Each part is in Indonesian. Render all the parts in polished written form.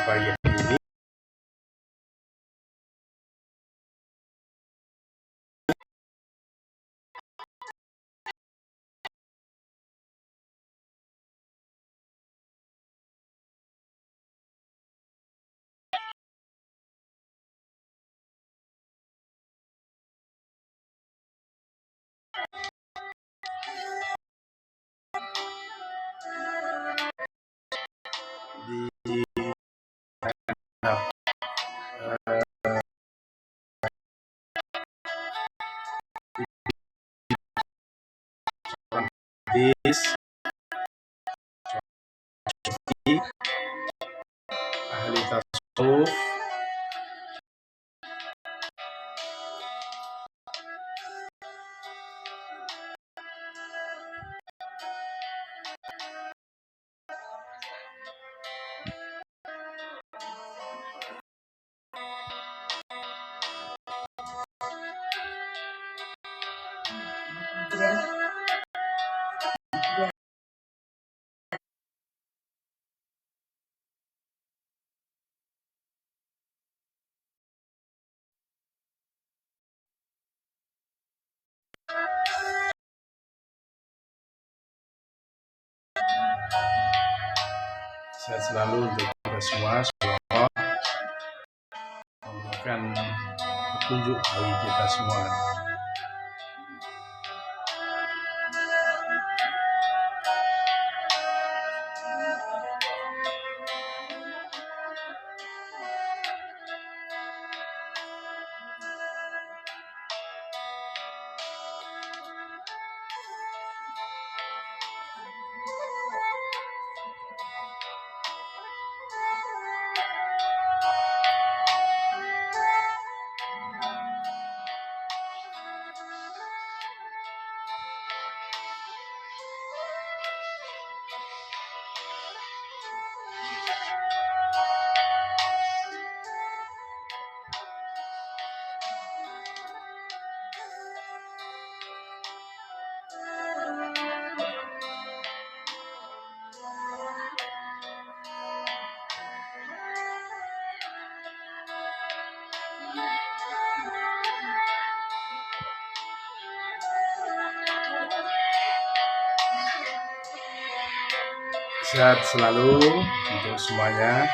pagi hari ini. Di hadis ahli tasawuf sehat selalu untuk kita semua. Semoga memberikan petunjuk bagi kita semua. Sehat selalu untuk semuanya.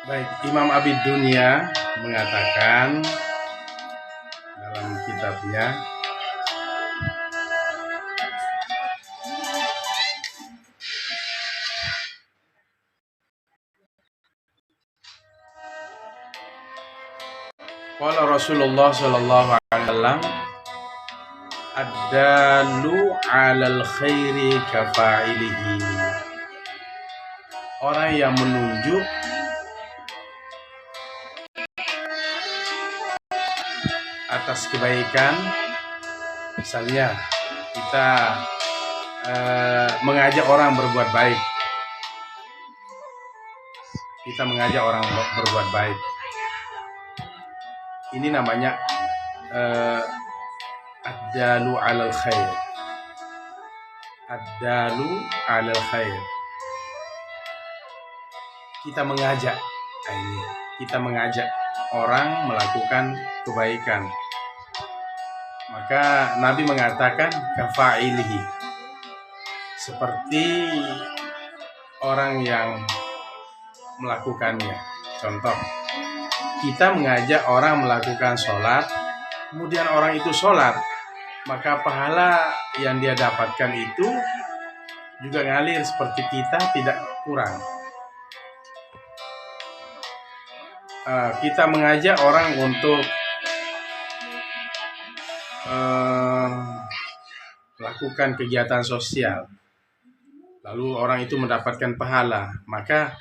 Baik, Imam Abid Dunia mengatakan dalam kitabnya, qala Rasulullah sallallahu alaihi wasallam, ad-dalu 'alal khairi kafa'ilihi. Orang yang menunjuk atas kebaikan, misalnya kita mengajak orang berbuat baik, ini namanya ad-dalu 'alal khair. Ad-dalu 'alal khair. Kita mengajak orang melakukan kebaikan. Maka Nabi mengatakan kafa'ilihi, seperti orang yang melakukannya. Contoh, kita mengajak orang melakukan sholat, kemudian orang itu sholat, maka pahala yang dia dapatkan itu juga ngalir seperti kita, tidak kurang. Kita mengajak orang untuk melakukan kegiatan sosial, lalu orang itu mendapatkan pahala, maka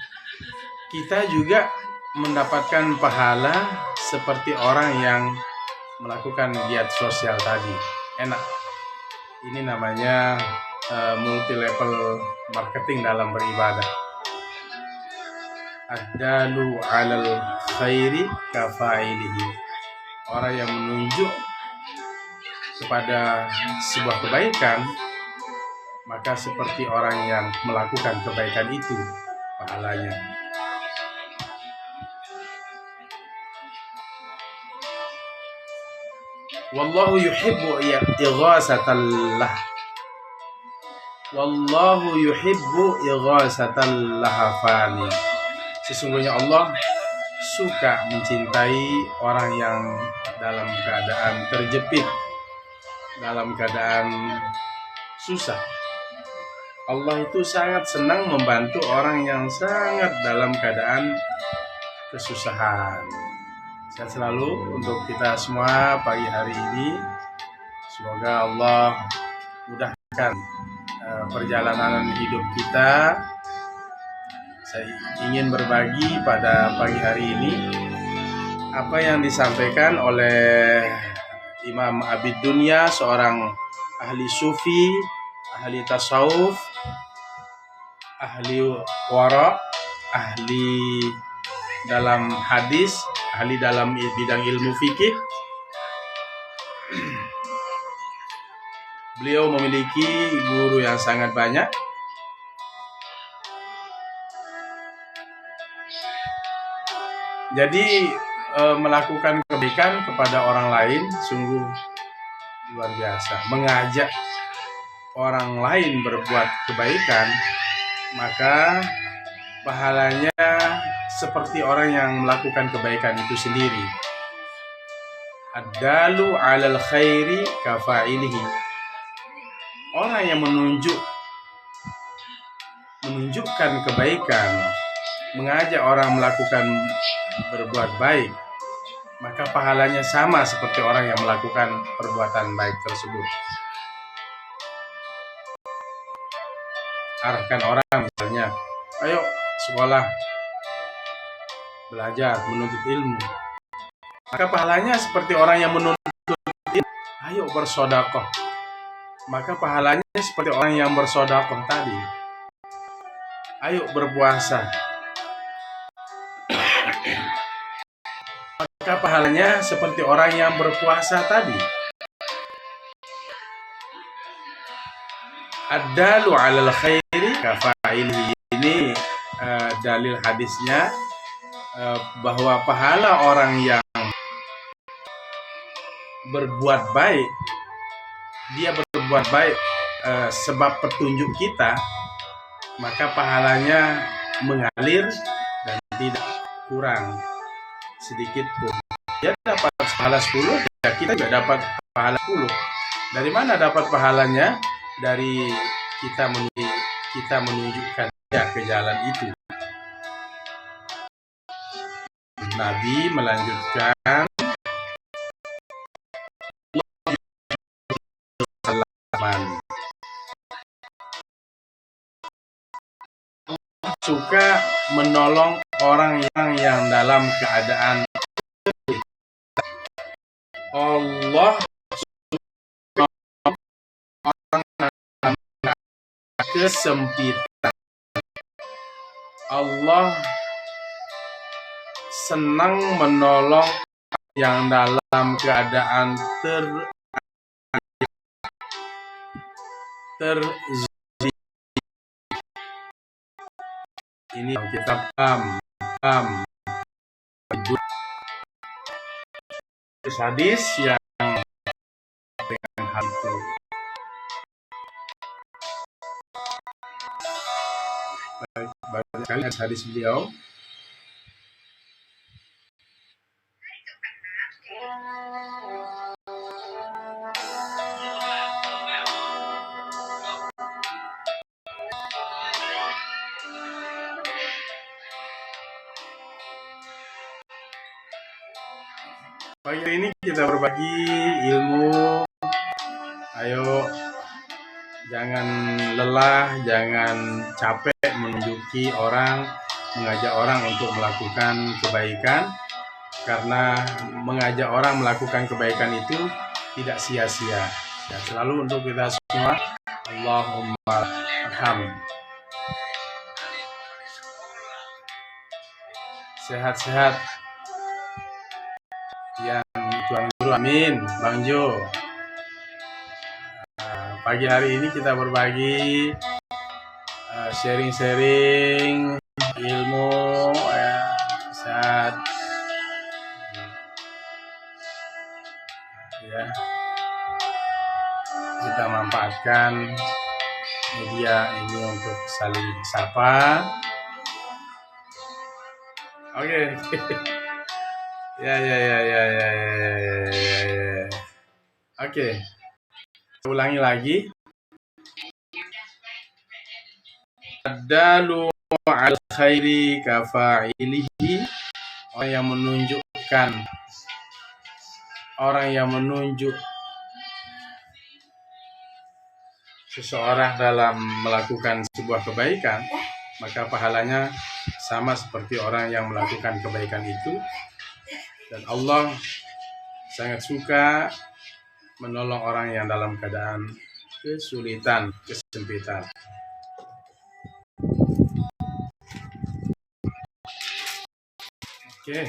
kita juga mendapatkan pahala seperti orang yang melakukan giat sosial tadi. Enak. Ini namanya multi level marketing dalam beribadah. Ad-dalu 'alal khairi kafa'ilihi. Orang yang menunjuk kepada sebuah kebaikan, maka seperti orang yang melakukan kebaikan itu pahalanya. Wallahu yuhibbu ighasatallah. Wallahu yuhibbu ighasatal lahafani. Sesungguhnya Allah suka mencintai orang yang dalam keadaan terjepit, dalam keadaan susah. Allah itu sangat senang membantu orang yang sangat dalam keadaan kesusahan. Sehat selalu untuk kita semua pagi hari ini. Semoga Allah mudahkan perjalanan hidup kita. Saya ingin berbagi pada pagi hari ini apa yang disampaikan oleh Imam Abid Dunya, seorang ahli sufi, ahli tasawuf, ahli wara, ahli dalam hadis, ahli dalam bidang ilmu fikih. Beliau memiliki guru yang sangat banyak. Jadi melakukan kebaikan kepada orang lain sungguh luar biasa. Mengajak orang lain berbuat kebaikan, maka pahalanya seperti orang yang melakukan kebaikan itu sendiri. Ad-dalu 'alal khairi kafa'ilihi. Orang yang menunjukkan kebaikan, mengajak orang melakukan berbuat baik, maka pahalanya sama seperti orang yang melakukan perbuatan baik tersebut. Arahkan orang misalnya, ayo sekolah, belajar, menuntut ilmu, maka pahalanya seperti orang yang menuntut ilmu. Ayo bersedekah, maka pahalanya seperti orang yang bersedekah tadi. Ayo berpuasa, maka pahalanya seperti orang yang berpuasa tadi. Ad-dalu 'alal khairi kafa'ilihi. Ini dalil hadisnya bahwa pahala orang yang berbuat baik, dia berbuat baik sebab petunjuk kita, maka pahalanya mengalir dan tidak kurang sedikit pun. Dia dapat pahala 10, ya kita juga dapat pahala 10. Dari mana dapat pahalanya? Dari kita menunjukkan dia ke jalan itu. Nabi melanjutkan, suka menolong orang yang dalam keadaan Allah kesempitan. Allah senang menolong yang dalam keadaan ini kita paham hadis yang dengan hal itu. Banyak sekali hadis beliau. Pagi ini kita berbagi ilmu. Ayo Jangan lelah, jangan capek mengajak orang untuk melakukan kebaikan, karena mengajak orang melakukan kebaikan itu tidak sia-sia. Ya, selalu untuk kita semua, Allahumma arham. Sehat-sehat yang Tuan Guru, amin. Bang Jo, pagi hari ini kita berbagi sharing-sharing ilmu, ya, sehat, ya. Kita manfaatkan media ini untuk saling sapa. Oke. Ya. Oke. Ulangi lagi. Adalu al khairi kafa'ilihi, orang yang menunjuk seseorang dalam melakukan sebuah kebaikan, maka pahalanya sama seperti orang yang melakukan kebaikan itu. Dan Allah sangat suka menolong orang yang dalam keadaan kesulitan, kesempitan. Oke.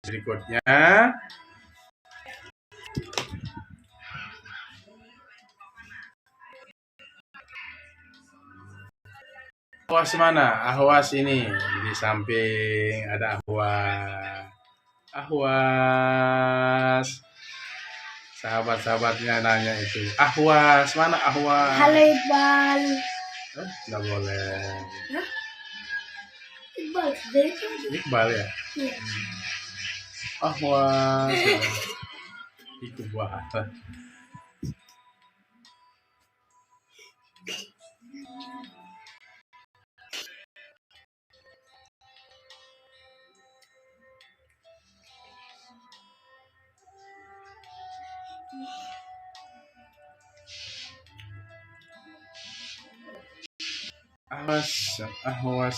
Berikutnya, ahwas mana? Ahwas ini di samping ada ahwas. Sahabat-sahabatnya nanya itu, ahwas mana ahwas? Halo Iqbal. Nggak boleh. Hah? Iqbal ya? Iya. Ahwas. Itu bahasa. Ahwas. Ahwas.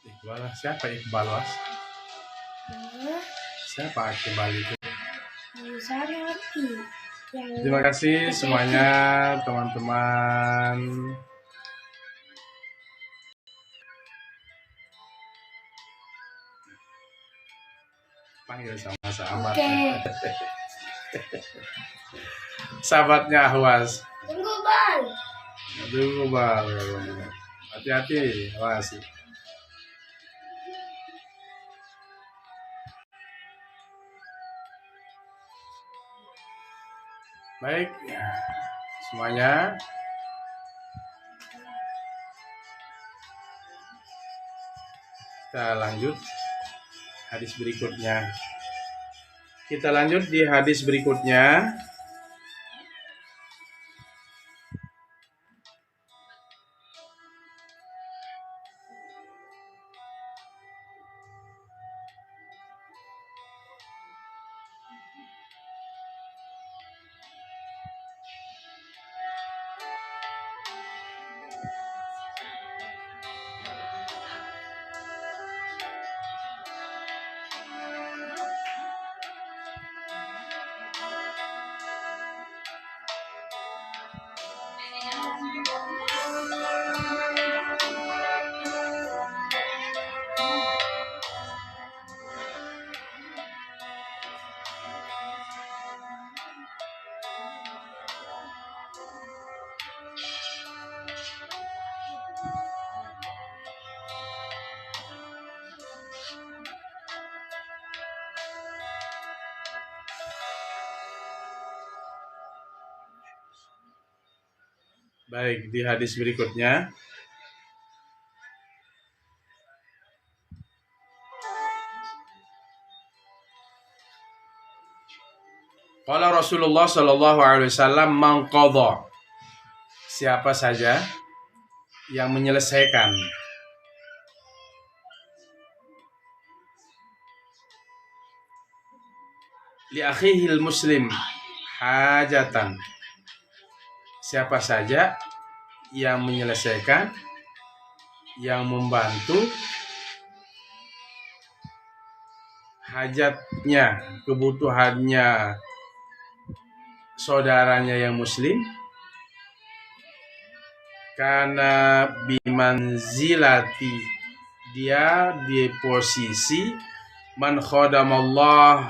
Iqbal, siapa Iqbal, Was? Siapa Iqbal itu? Saya ngerti. Terima kasih semuanya teman-teman. Panggil sama sahabat. Sahabatnya Ahwas. Tunggu Bal. Hati-hati, awas. Baik, semuanya. Kita lanjut hadis berikutnya. Kita lanjut di hadis berikutnya. Baik, di hadis berikutnya qala Rasulullah sallallahu alaihi wasallam man qadha, siapa saja yang menyelesaikan li akhihil muslim hajatan, siapa saja yang menyelesaikan, yang membantu hajatnya, kebutuhannya saudaranya yang muslim, karena bimanzilati, dia di posisi man khadamallah,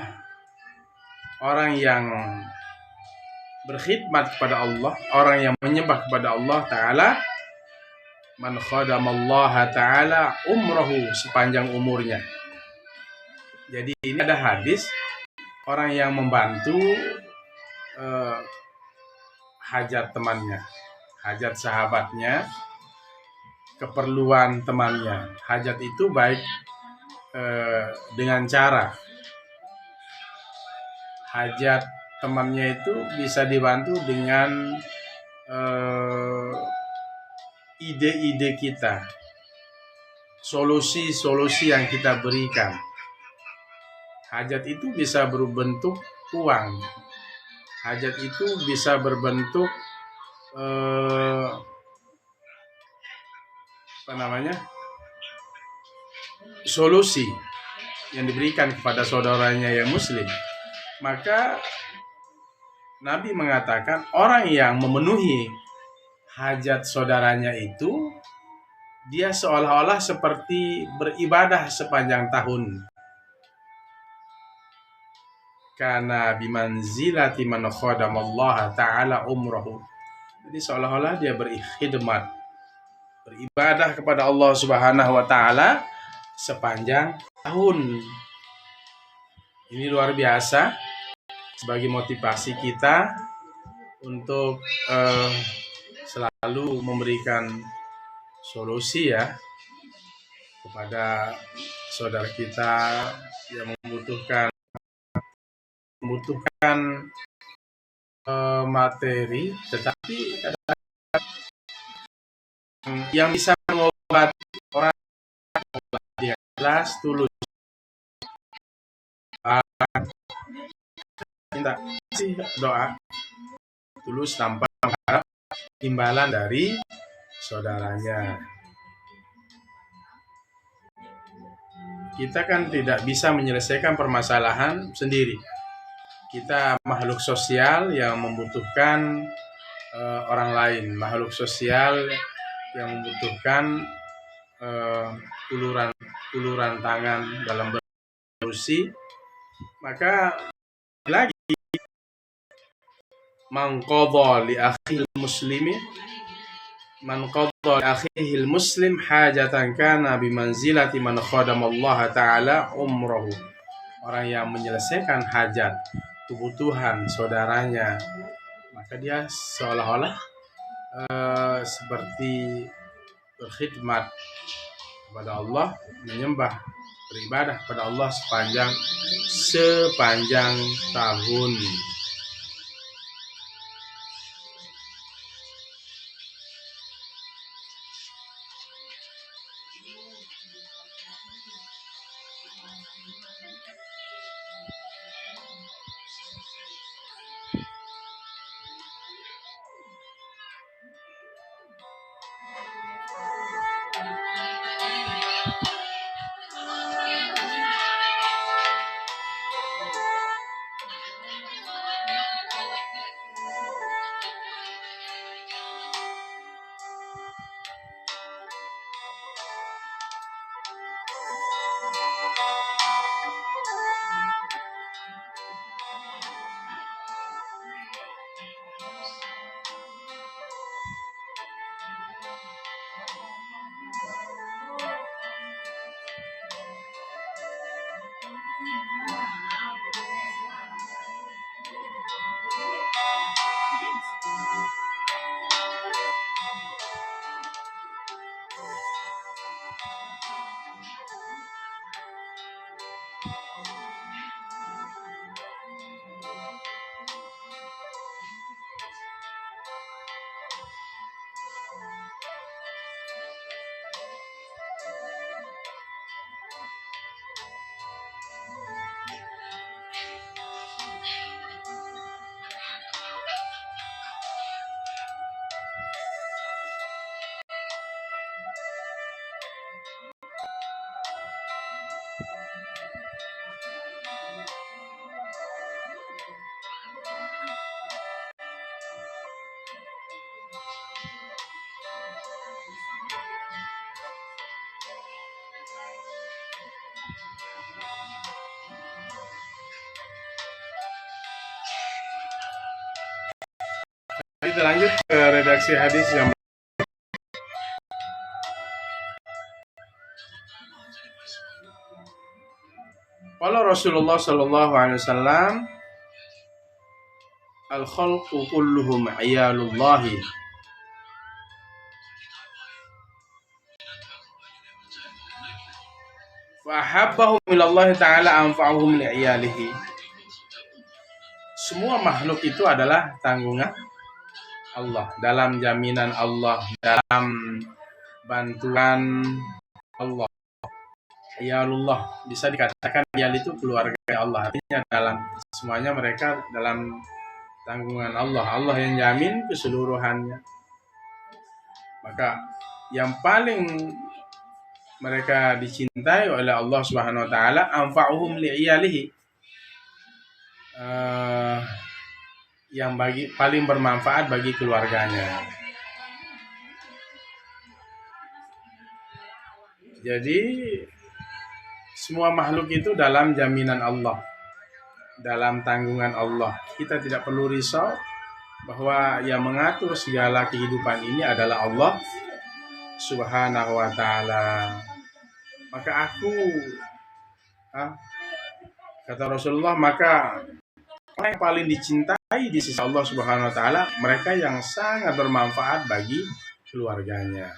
orang yang berkhidmat kepada Allah, orang yang menyembah kepada Allah Ta'ala, man khadamallaha Ta'ala umrahu, sepanjang umurnya. Jadi ini ada hadis orang yang membantu hajat temannya, hajat sahabatnya, keperluan temannya. Hajat itu baik dengan cara hajat temannya itu bisa dibantu dengan ide-ide kita, solusi-solusi yang kita berikan. Hajat itu bisa berbentuk uang, hajat itu bisa berbentuk solusi yang diberikan kepada saudaranya yang muslim. Maka Nabi mengatakan orang yang memenuhi hajat saudaranya itu, dia seolah-olah seperti beribadah sepanjang tahun. Karena bimanzilati man khadamallaha Ta'ala umrahu. Jadi seolah-olah dia berkhidmat, beribadah kepada Allah Subhanahu wa Ta'ala sepanjang tahun. Ini luar biasa sebagai motivasi kita untuk selalu memberikan solusi ya kepada saudara kita yang membutuhkan materi, tetapi yang bisa mengobati orang yang ikhlas, tulus, minta doa tulus tanpa mengharap imbalan dari saudaranya. Kita kan tidak bisa menyelesaikan permasalahan sendiri. Kita makhluk sosial yang membutuhkan orang lain, makhluk sosial yang membutuhkan uluran tangan dalam bersolusi. Maka lagi man qadha li akhil muslimin, man qadha li akhihil muslim hajatan kana bimanzilati man khadamallaha Ta'ala umrahu, orang yang menyelesaikan hajat, kebutuhan saudaranya, maka dia seolah-olah seperti berkhidmat kepada Allah, menyembah, beribadah kepada Allah sepanjang tahun. Kita lanjut ke redaksi hadis yang Qala Rasulullah sallallahu alaihi wasallam al-khalqu kulluhum iyalullahi wa ahabbahum ilallahi ta'ala anfa'uhum li'iyalihi. Semua makhluk itu adalah tanggungan Allah, dalam jaminan Allah, dalam bantuan Allah. Iyalullah bisa dikatakan iyal itu keluarga Allah, artinya dalam semuanya mereka dalam tanggungan Allah. Allah yang jamin keseluruhannya. Maka yang paling mereka dicintai oleh Allah Subhanahu wa taala anfa'uhum li'iyalihi, yang paling bermanfaat bagi keluarganya. Jadi semua makhluk itu dalam jaminan Allah, dalam tanggungan Allah. Kita tidak perlu risau bahwa yang mengatur segala kehidupan ini adalah Allah Subhanahu wa taala. Maka kata Rasulullah, maka orang yang paling dicintai di sisi Allah Subhanahu wa taala mereka yang sangat bermanfaat bagi keluarganya.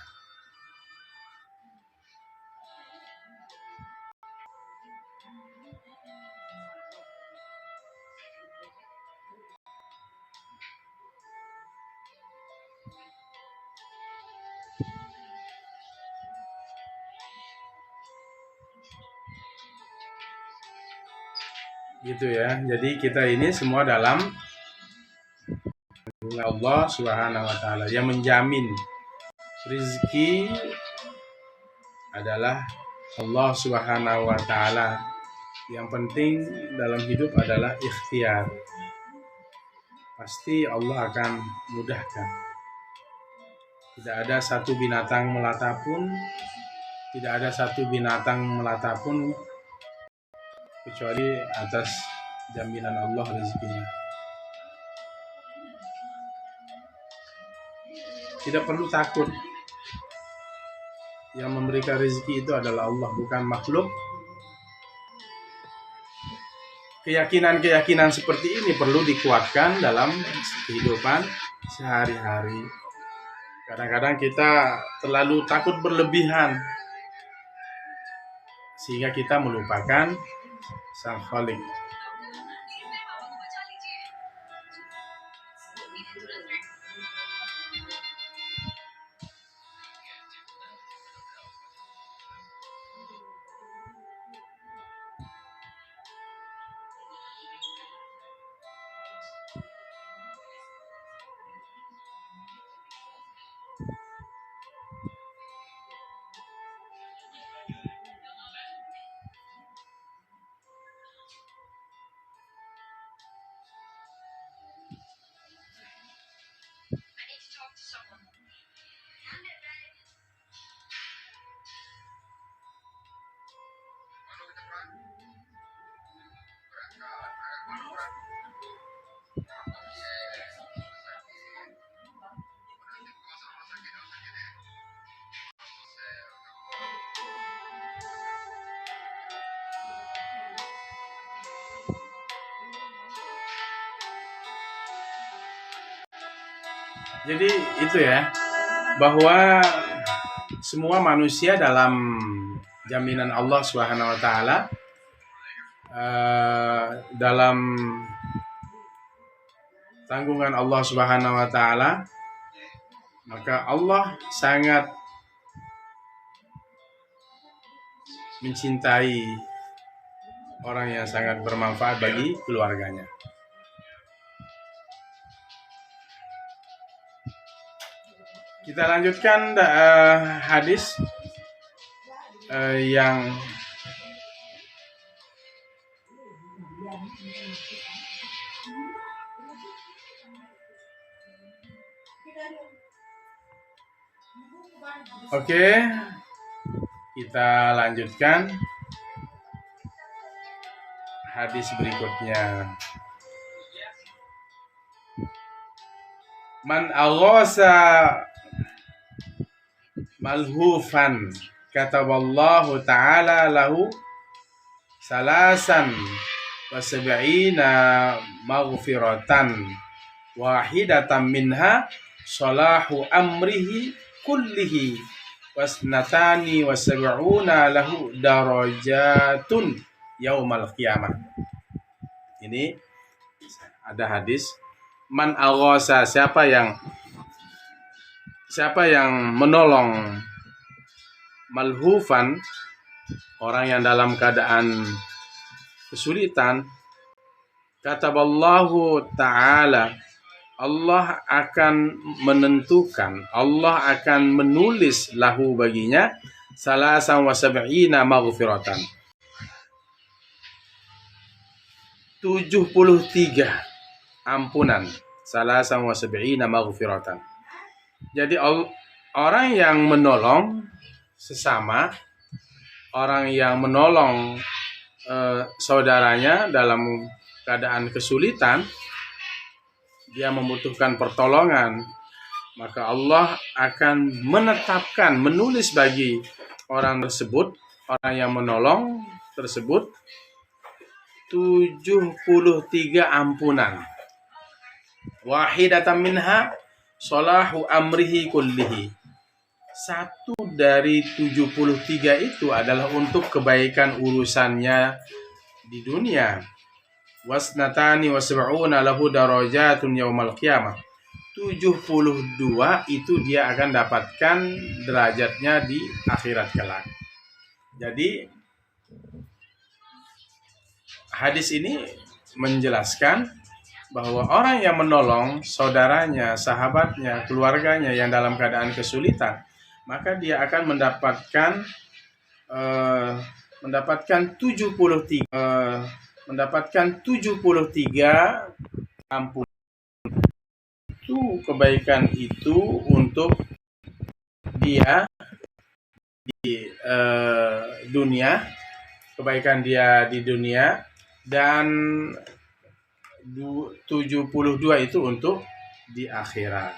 Gitu ya. Jadi kita ini semua dalam Allah Subhanahu wa taala. Yang menjamin rezeki adalah Allah Subhanahu wa taala. Yang penting dalam hidup adalah ikhtiar. Pasti Allah akan mudahkan. Tidak ada satu binatang melata pun, kecuali atas jaminan Allah rezekinya. Tidak perlu takut. Yang memberikan rezeki itu adalah Allah, bukan makhluk. Keyakinan-keyakinan seperti ini perlu dikuatkan dalam kehidupan sehari-hari. Kadang-kadang kita terlalu takut berlebihan sehingga kita melupakan Sang Khalik. Jadi itu ya, bahwa semua manusia dalam jaminan Allah Subhanahu wa taala, dalam tanggungan Allah Subhanahu wa taala. Maka Allah sangat mencintai orang yang sangat bermanfaat bagi keluarganya. Kita lanjutkan hadis yang Oke, kita lanjutkan hadis berikutnya. Man aghasa malhufan kataballahu ta'ala lahu salasan wa sab'ina maghfiratan wahidatan minha salahu amrihi kullihi wasnatani wa sab'una lahu darajatun yaumal qiyamah. Ini ada hadis, man aghasa, siapa yang menolong malhufan, orang yang dalam keadaan kesulitan, kataballahu ta'ala, Allah akan menentukan, Allah akan menulis lahu baginya salasan wa sab'ina maghfiratan, 73 ampunan, salasan wa sab'ina maghfiratan. Jadi orang yang menolong sesama, orang yang menolong saudaranya dalam keadaan kesulitan, dia membutuhkan pertolongan, maka Allah akan menetapkan, menulis bagi orang tersebut, orang yang menolong tersebut, 73 ampunan. Wahidatan minha salahu amrihi kullihi. Satu dari 73 itu adalah untuk kebaikan urusannya di dunia. Wasnatani wa sab'una lahu darajatun yaumal qiyamah. 72 itu dia akan dapatkan derajatnya di akhirat kelak. Jadi hadis ini menjelaskan bahwa orang yang menolong saudaranya, sahabatnya, keluarganya yang dalam keadaan kesulitan, maka dia akan mendapatkan 73 ampunan. Itu kebaikan itu untuk dia di dunia, kebaikan dia di dunia, dan 72 itu untuk di akhirat.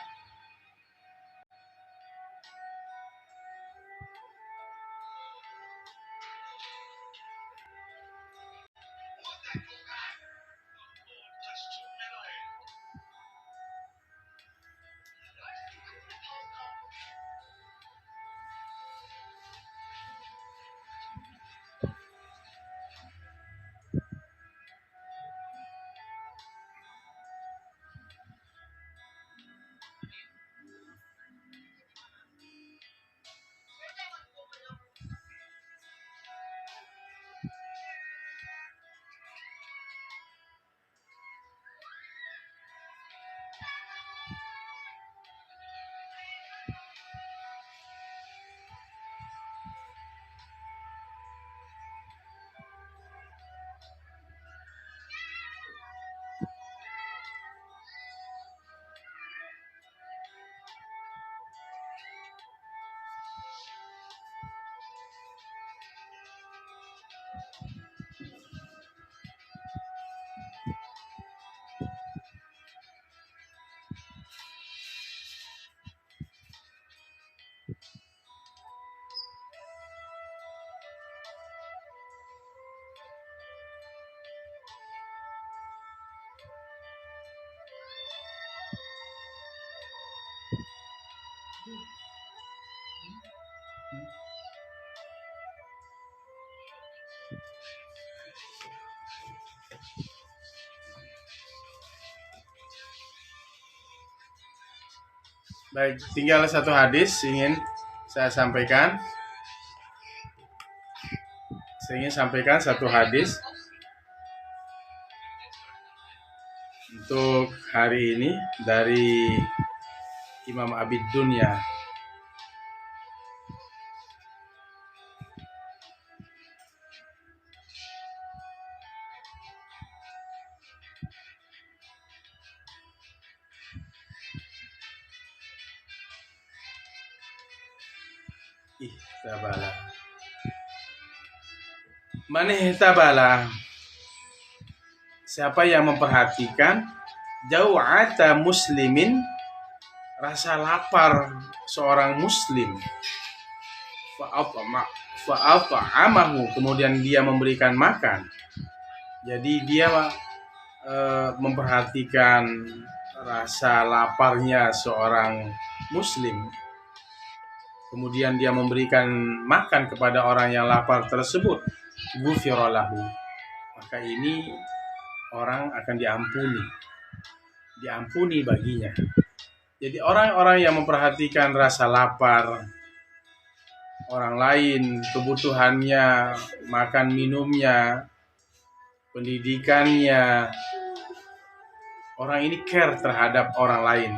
Baik, tinggal satu hadis ingin saya sampaikan. Saya ingin sampaikan satu hadis untuk hari ini dari Imam Abid Dunya. Ihtabala. Man ihtabala. Siapa yang memperhatikan jaw'ata muslimin rasa lapar seorang muslim, fa'at'amahu, kemudian dia memberikan makan. Jadi dia memperhatikan rasa laparnya seorang muslim, kemudian dia memberikan makan kepada orang yang lapar tersebut, ghufira lahu, maka ini orang akan diampuni baginya. Jadi orang-orang yang memperhatikan rasa lapar orang lain, kebutuhannya, makan minumnya, pendidikannya, orang ini care terhadap orang lain.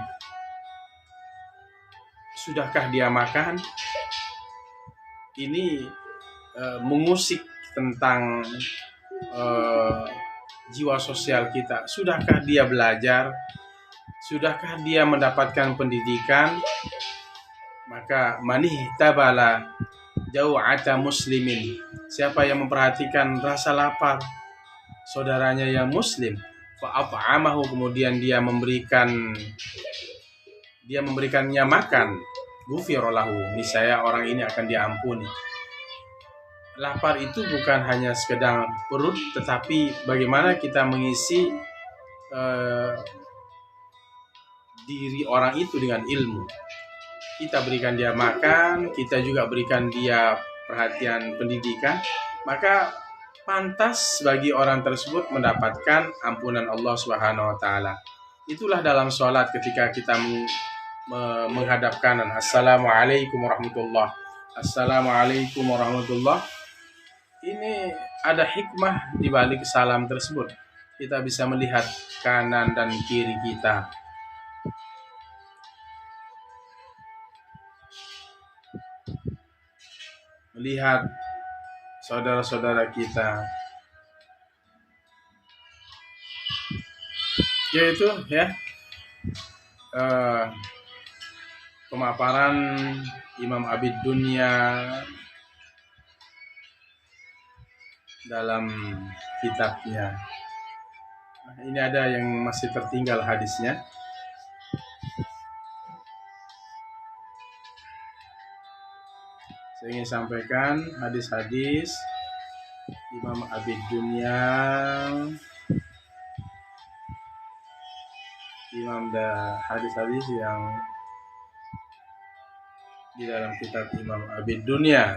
Sudahkah dia makan? Ini mengusik tentang jiwa sosial kita. Sudahkah dia belajar? Sudahkah dia mendapatkan pendidikan? Maka manih tabala jau'ata muslimin, siapa yang memperhatikan rasa lapar saudaranya yang muslim, fa'at'amahu, kemudian dia memberikannya makan, ghufira lahu, niscaya orang ini akan diampuni. Lapar itu bukan hanya sekedar perut, tetapi bagaimana kita mengisi diri orang itu dengan ilmu. Kita berikan dia makan, kita juga berikan dia perhatian pendidikan, maka pantas bagi orang tersebut mendapatkan ampunan Allah Subhanahu wa taala. Itulah dalam sholat ketika kita menghadap kanan. Assalamualaikum warahmatullahi. Assalamualaikum warahmatullahi. Ini ada hikmah di balik salam tersebut. Kita bisa melihat kanan dan kiri kita. Melihat saudara-saudara kita. Yaitu pemaparan Imam Abid Dunya dalam kitabnya. Ini ada yang masih tertinggal hadisnya. Saya ingin sampaikan hadis-hadis Imam Abid Dunya, hadis-hadis yang di dalam kitab Imam Abid Dunya.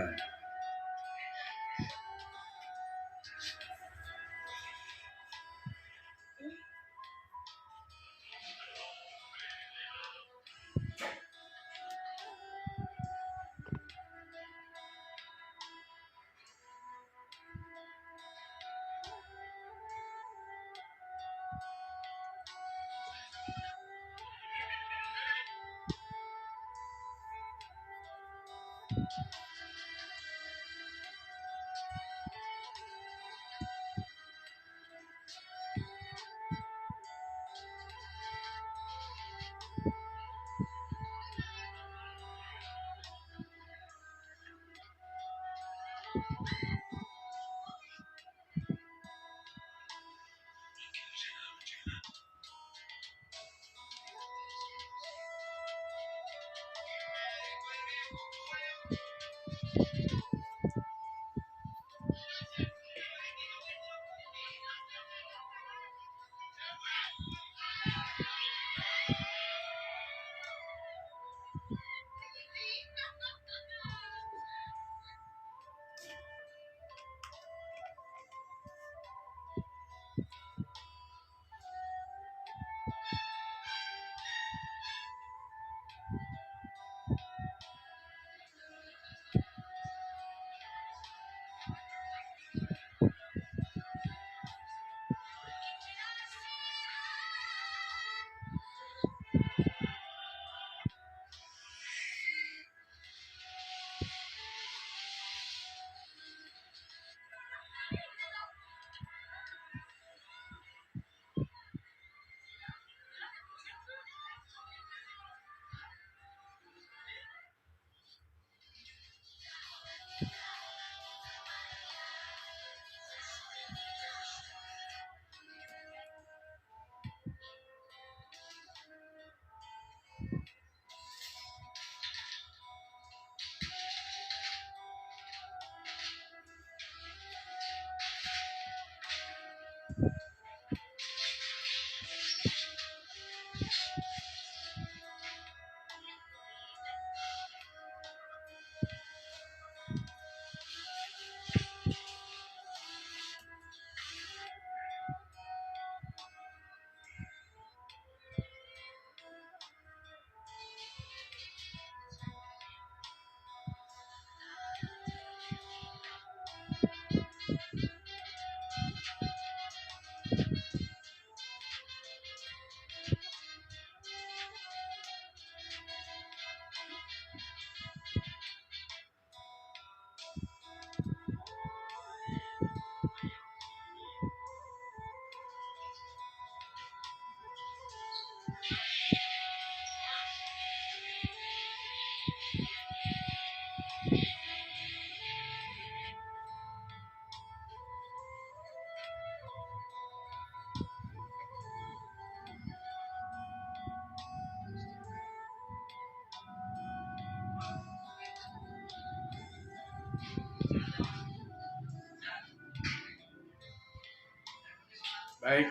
Baik,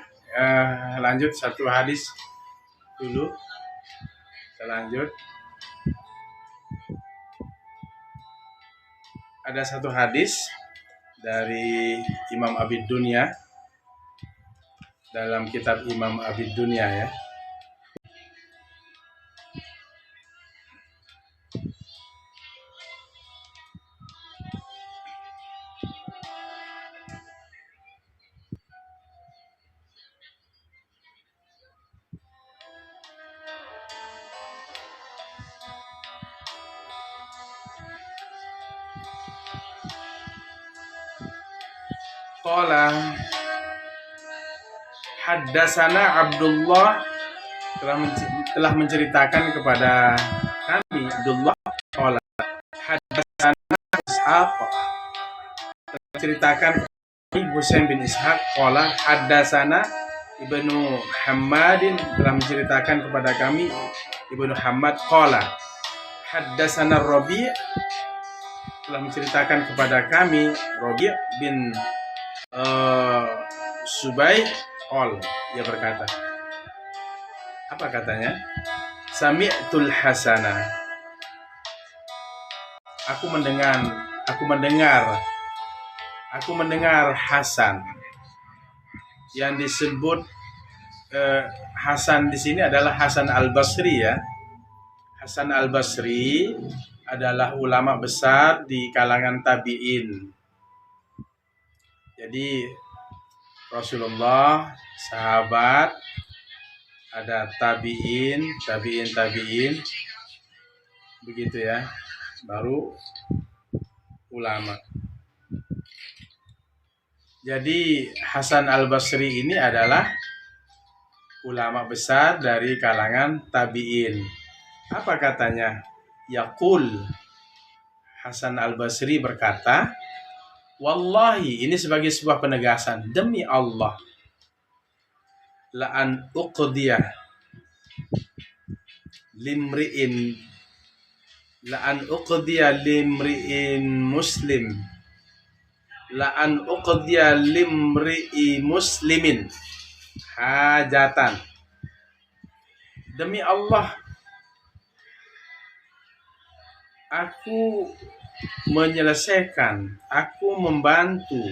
lanjut satu hadis dulu. Kita lanjut. Ada satu hadis dari Imam Abid Dunya dalam kitab Imam Abid Dunya ya. Qala haddasana Abdullah telah menceritakan kepada kami Abdullah qala haddasana Ishaq telah menceritakan Husain bin Ishaq qala haddasana Ibnu Hammadin telah menceritakan kepada kami Ibnu Hammad qala haddasana Rabi' telah menceritakan kepada kami Rabi' bin Subaih qol, ia berkata, apa katanya? Sami'tul Hasana, aku mendengar Hasan. Yang disebut Hasan di sini adalah Hasan Al-Basri ya. Hasan Al-Basri adalah ulama besar di kalangan tabi'in. Jadi Rasulullah, sahabat, ada tabi'in, begitu ya, baru ulama. Jadi Hasan Al-Basri ini adalah ulama besar dari kalangan tabi'in. Apa katanya? Yaqul, Hasan Al-Basri berkata, wallahi, ini sebagai sebuah penegasan, demi Allah, la'an uqdiyah limri'in muslim, la'an uqdiyah limri'i muslimin hajatan, demi Allah, aku menyelesaikan, aku membantu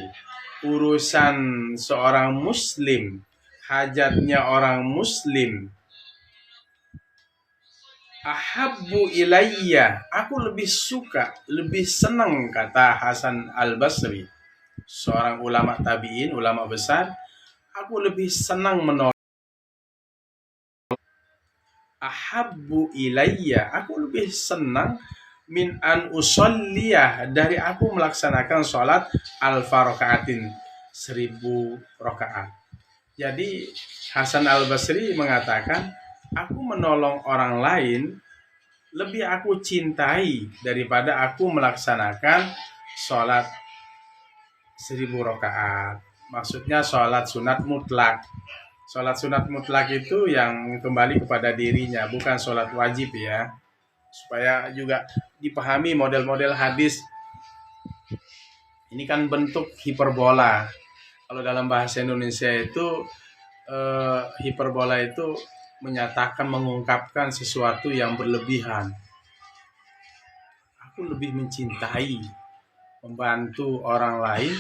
urusan seorang muslim, hajatnya orang muslim. Ahabbu ilayya, aku lebih suka, lebih senang, kata Hasan Al-Basri, seorang ulama tabi'in, ulama besar, aku lebih senang menolong. Ahabbu ilayya, aku lebih senang min an usalliyah, dari aku melaksanakan sholat alfa rakaatin, 1000 rakaat. Jadi Hasan Al-Basri mengatakan, aku menolong orang lain lebih aku cintai daripada aku melaksanakan sholat 1000 rakaat. Maksudnya sholat sunat mutlak. Sholat sunat mutlak itu yang kembali kepada dirinya, bukan sholat wajib ya. Supaya juga dipahami model-model hadis. Ini kan bentuk hiperbola. Kalau dalam bahasa Indonesia itu hiperbola itu menyatakan, mengungkapkan sesuatu yang berlebihan. Aku lebih mencintai membantu orang lain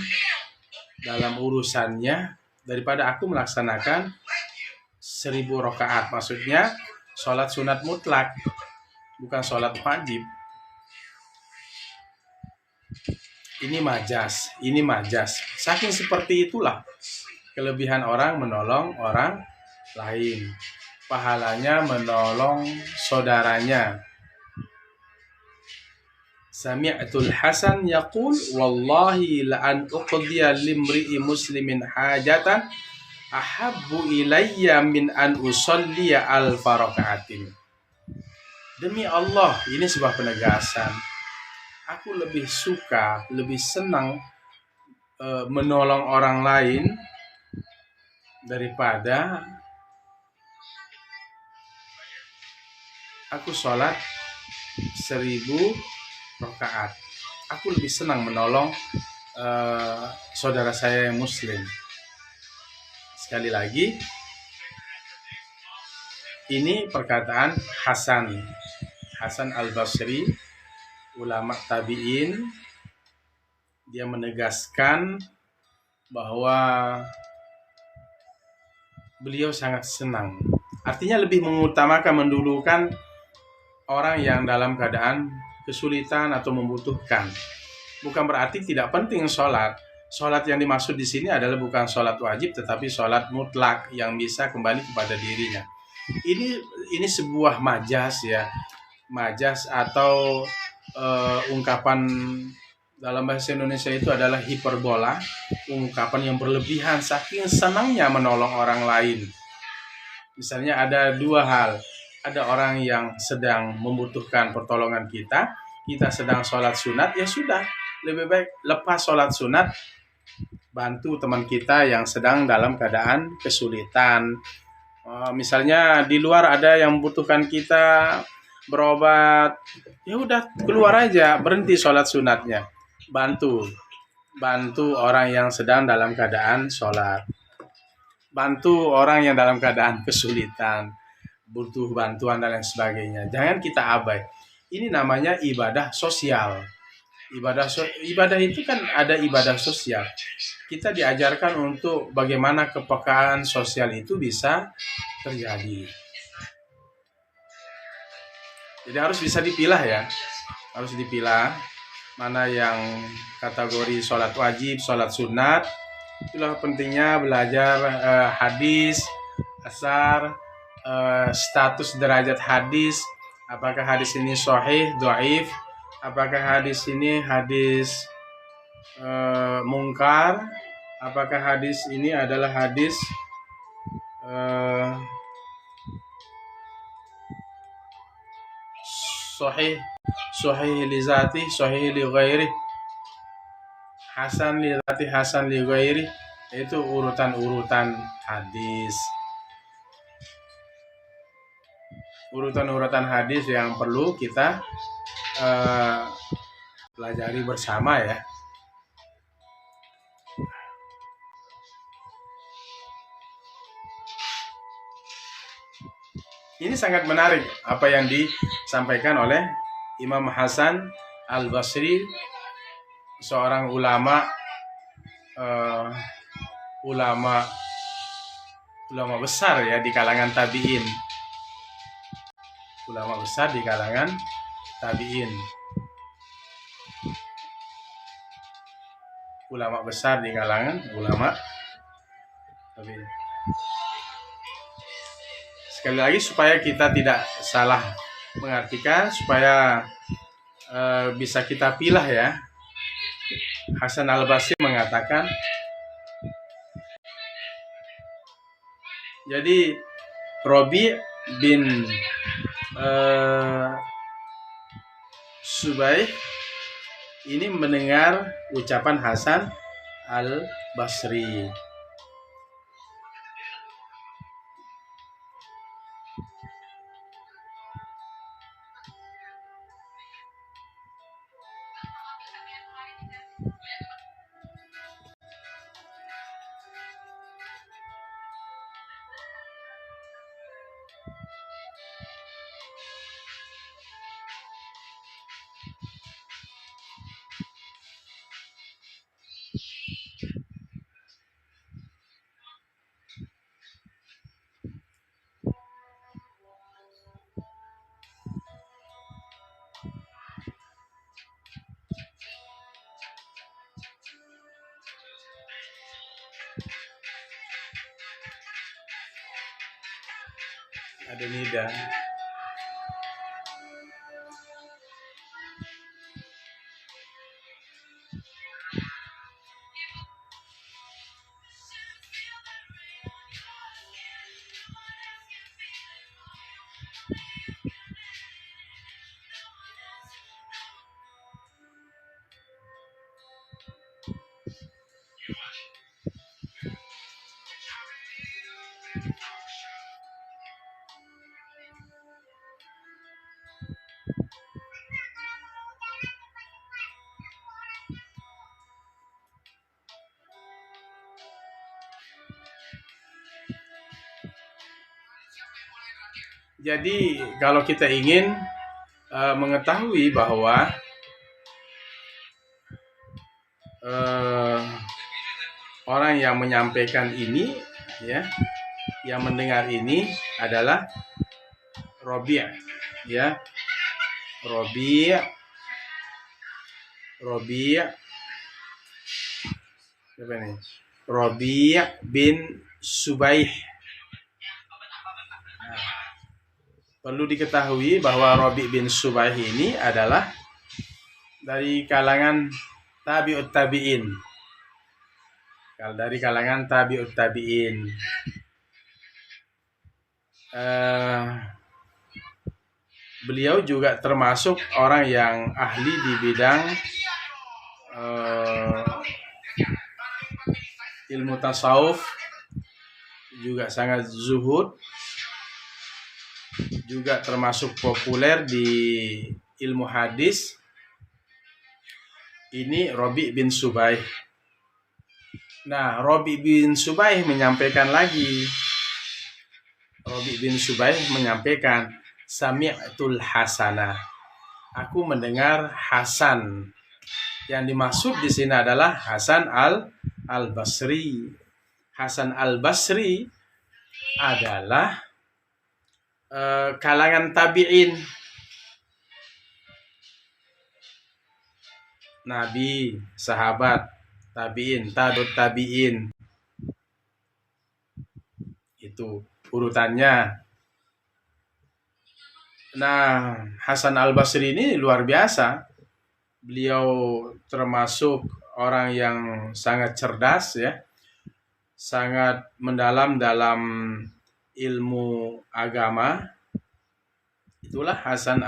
dalam urusannya daripada aku melaksanakan 1000 rakaat. Maksudnya sholat sunat mutlak, bukan sholat wajib. Ini majas. Saking seperti itulah kelebihan orang menolong orang lain. Pahalanya menolong saudaranya. Sami'tul Hasan yaqul, wallahi la'an uqdiya limri'i muslimin hajatan ahabbu ilayya min an usalliya alfa rakaatin. Demi Allah, ini sebuah penegasan. Aku lebih suka, lebih senang menolong orang lain daripada aku sholat 1000 rakaat. Aku lebih senang menolong saudara saya yang muslim. Sekali lagi, ini perkataan Hasan Al-Basri, ulama tabi'in. Dia menegaskan bahwa beliau sangat senang. Artinya lebih mengutamakan, mendulukan orang yang dalam keadaan kesulitan atau membutuhkan. Bukan berarti tidak penting sholat. Sholat yang dimaksud di sini adalah bukan sholat wajib, tetapi sholat mutlak yang bisa kembali kepada dirinya. Ini sebuah majas ya, majas atau ungkapan dalam bahasa Indonesia itu adalah hiperbola, ungkapan yang berlebihan saking senangnya menolong orang lain. Misalnya ada dua hal, ada orang yang sedang membutuhkan pertolongan kita sedang sholat sunat, ya sudah, lebih baik lepas sholat sunat, bantu teman kita yang sedang dalam keadaan kesulitan. Misalnya di luar ada yang membutuhkan kita berobat, ya udah keluar aja, berhenti sholat sunatnya, bantu orang yang sedang dalam keadaan sholat, bantu orang yang dalam keadaan kesulitan, butuh bantuan dan lain sebagainya. Jangan kita abai. Ini namanya ibadah sosial. Ibadah itu kan ada ibadah sosial. Kita diajarkan untuk bagaimana kepekaan sosial itu bisa terjadi. Jadi harus bisa dipilah ya. Harus dipilah mana yang kategori sholat wajib, sholat sunat. Itulah pentingnya belajar hadis, asar, status derajat hadis. Apakah hadis ini sahih, dhaif? Apakah hadis ini hadis mungkar? Apakah hadis ini adalah hadis sahih li zati, sahih li ghairi, hasan li zati, hasan li ghairi. Itu urutan-urutan hadis. Urutan-urutan hadis yang perlu kita pelajari bersama ya. Ini sangat menarik apa yang disampaikan oleh Imam Hasan Al-Basri, seorang ulama besar ya di kalangan tabi'in. Ulama besar di kalangan tabi'in. Ulama besar di kalangan ulama tabi'in. Sekali lagi supaya kita tidak salah mengartikan, supaya bisa kita pilah ya. Hasan Al-Basri mengatakan, jadi Robi bin Subaih ini mendengar ucapan Hasan Al-Basri. Ada nida. Jadi kalau kita ingin mengetahui bahwa eh, orang yang menyampaikan ini, ya, yang mendengar ini adalah Robi', ya, Robi', apa ini? Robi' bin Subaih. Perlu diketahui bahwa Robi' bin Subaih ini adalah dari kalangan tabi'ut tabi'in. Dari kalangan tabi'ut tabi'in. Beliau juga termasuk orang yang ahli di bidang ilmu tasawuf, juga sangat zuhud, juga termasuk populer di ilmu hadis. Ini Robi' bin Subaih. Nah, Robi' bin Subaih menyampaikan lagi. Robi' bin Subaih menyampaikan, Sami'tul Hasanah. Aku mendengar Hasan. Yang dimaksud di sini adalah Hasan al-Basri. Hasan al-Basri adalah kalangan tabi'in. Nabi, sahabat, tabi'in, tabi'ut tabi'in. Itu urutannya. Nah, Hasan al-Basri ini luar biasa. Beliau termasuk orang yang sangat cerdas, ya, sangat mendalam dalam ilmu agama. Itulah Hasan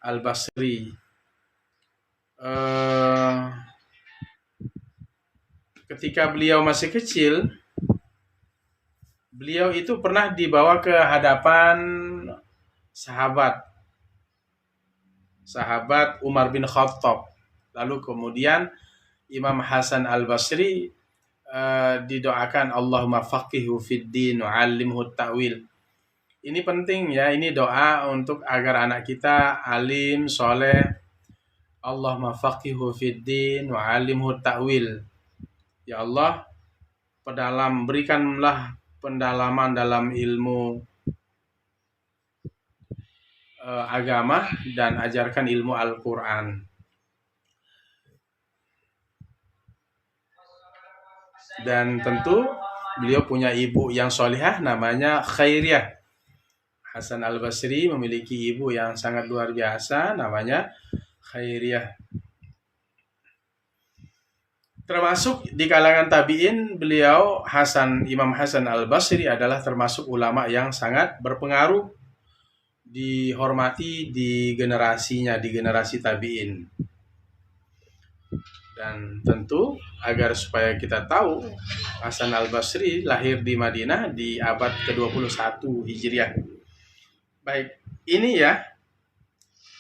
al-Basri. Ketika beliau masih kecil, beliau itu pernah dibawa ke hadapan sahabat Umar bin Khattab. Lalu kemudian Imam Hasan al-Basri didoakan, Allahumma faqihu fid din wa 'allimhu ta'wil. Ini penting, ya, ini doa untuk agar anak kita alim, soleh. Allahumma faqihu fid din wa 'allimhu ta'wil. Ya Allah, berikanlah pendalaman dalam ilmu agama dan ajarkan ilmu Al-Quran. Dan tentu beliau punya ibu yang solihah, namanya Khairiyah. Hasan al-Basri memiliki ibu yang sangat luar biasa, namanya Khairiyah. Termasuk di kalangan tabi'in, beliau Imam Hasan al-Basri adalah termasuk ulama yang sangat berpengaruh, dihormati di generasinya, di generasi tabi'in. Dan tentu agar supaya kita tahu, Hasan al-Basri lahir di Madinah di abad ke-21 Hijriah. Baik, ini ya.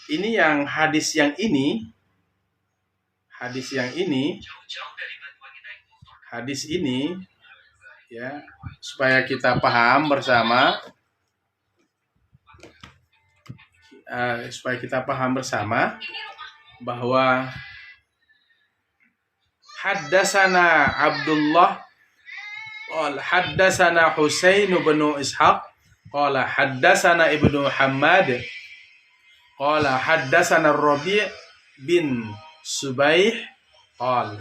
Ini yang hadis yang ini, ya, supaya kita paham bersama, bahwa haddasana Abdullah qala haddasana Husain bin Ishaq qala haddasana Ibnu Hammad qala haddasana Rabi' bin Subaih qala.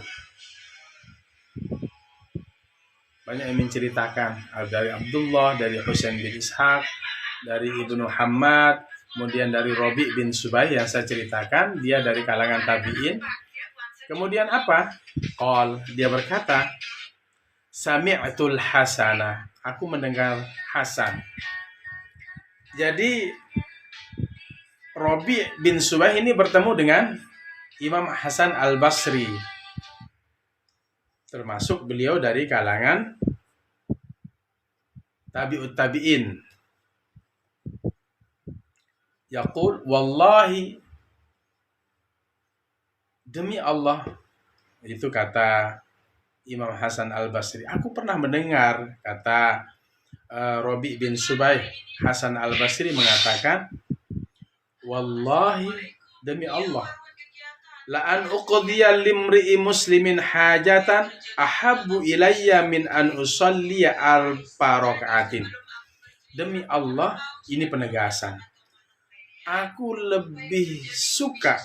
Banyak yang menceritakan dari Abdullah, dari Husain bin Ishaq, dari Ibnu Hammad, kemudian dari Rabi' bin Subaih yang saya ceritakan, dia dari kalangan tabi'in. Kemudian apa? Qal, dia berkata, Sami'tul Hasanah, aku mendengar Hasan. Jadi Rabi' bin Subaih ini bertemu dengan Imam Hasan al-Basri. Termasuk beliau dari kalangan tabi'ut tabi'in. Yaqul, wallahi, demi Allah, itu kata Imam Hasan al-Basri, aku pernah mendengar, kata Rabi bin Subaih Hasan Al-Basri mengatakan, wallahi, demi Allah, la an uqdiya limri'i muslimin hajatan ahabbu ilayya min an usalliya alfa rakaatin. Demi Allah, ini penegasan. Aku lebih suka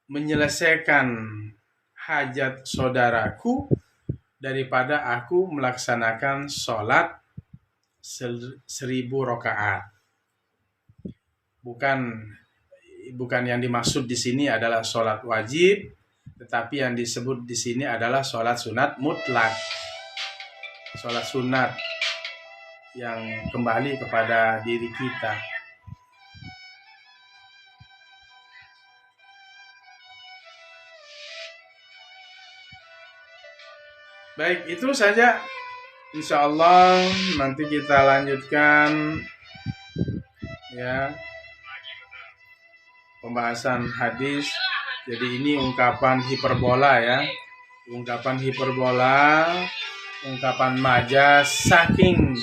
menyelesaikan hajat saudaraku daripada aku melaksanakan sholat 1000 rakaat. Bukan yang dimaksud di sini adalah sholat wajib, tetapi yang disebut di sini adalah sholat sunat mutlak, sholat sunat yang kembali kepada diri kita. Baik, itu saja. Insya Allah nanti kita lanjutkan ya pembahasan hadis. Jadi ini ungkapan hiperbola ya, ungkapan hiperbola, ungkapan majas, saking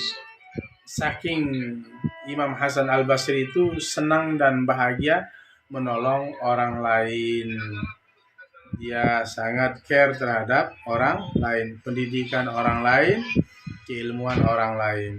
Imam Hasan Al-Basri itu senang dan bahagia menolong orang lain. Dia sangat care terhadap orang lain, pendidikan orang lain, keilmuan orang lain.